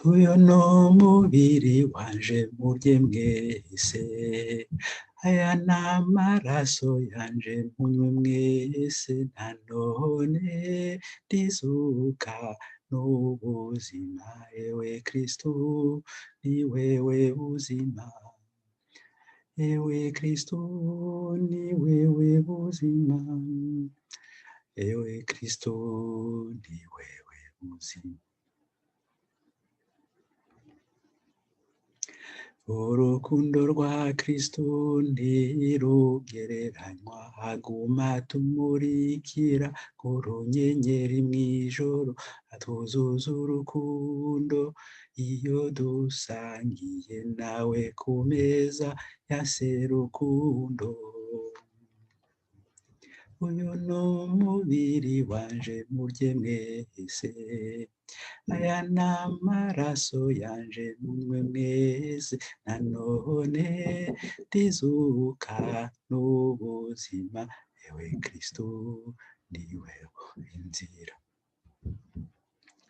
uyu ni umubiri wanje murye mwese, aya ni amaraso yanje munywe mwese, nanone ndizuka n'ubuzima, ewe Kristu ni wewe buzima, ewe Kristu ni wewe buzima, ewe Kristu ni wewe buzima. Urukundo rwa Kristu ntirugereranywa, aguma tumurikira nk'urunyenyeri mw'ijoro, atwuzuza urukundo iyo dusangiye nawe ku meza ya Serukundo. Uyu ni umubiri wanje murye mwese, aya ni amaraso yanje munywe mwese, nanone ndizuka n'ubuzima, ewe Kristu ni wewe inzira.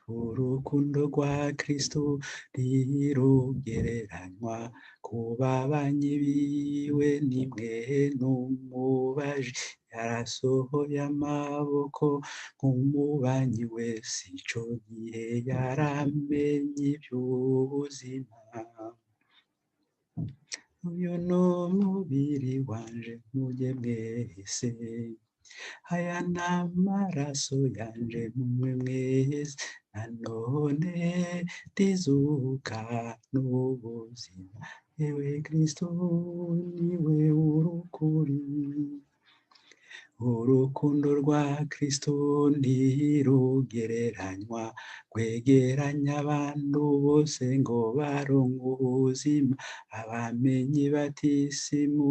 Urukundo rwa Kristu ntirugereranywa, kubabanyi biwe nimwe n'umubaji, yarasohoye amaboko nk'umubanyi wese, ico gihe yaramenye iby'ubuzima. Uyu ni umubiri wanje murye mwese, aya ni amaraso yanje munywe mwese, nanone ndizuka n'ubuzima, ewe Kristu ni wewe urukuri. Urukundo rwa Kristu ntirugereranywa, rwegeranya abantu bose ngo baronke ubuzima, abamenyi batisimu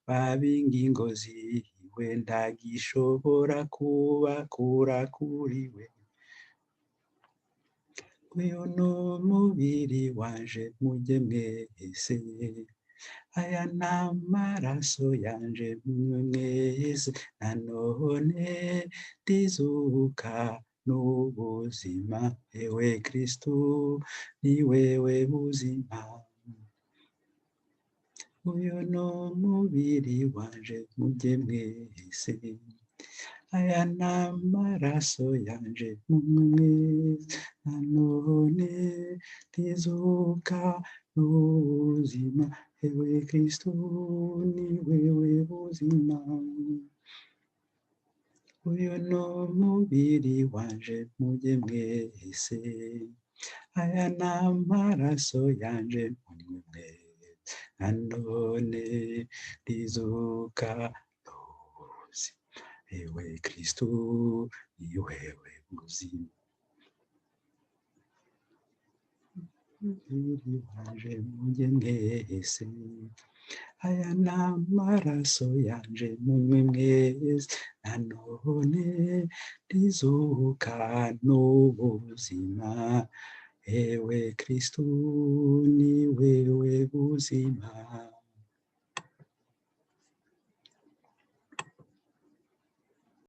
bab'ingingo ziwe, ndagishobora kubakura kuri we. Uyu ni umubiri wanje murye mwese, aya ni amaraso yanje munywe mwese, nanone ndizuka n'ubuzima, ewe Kristu ni wewe buzima. Uyu ni umubiri wanje murye mwese, aya ni amaraso yanje munywe mwese, nanone ndizuka n'ubuzima, ewe Kristu ni wewe buzima. Uyu ni umubiri wanje murye mwese, aya ni amaraso yanje munywe mwese, nanone ndizuka n'ubuzima, ewe Kristu ni wewe buzima. Umubiri wanje murye mwese, aya ni amaraso yanje munywe mwese, nanone ndizuka n'ubuzima, ewe Kristu ni wewe buzima.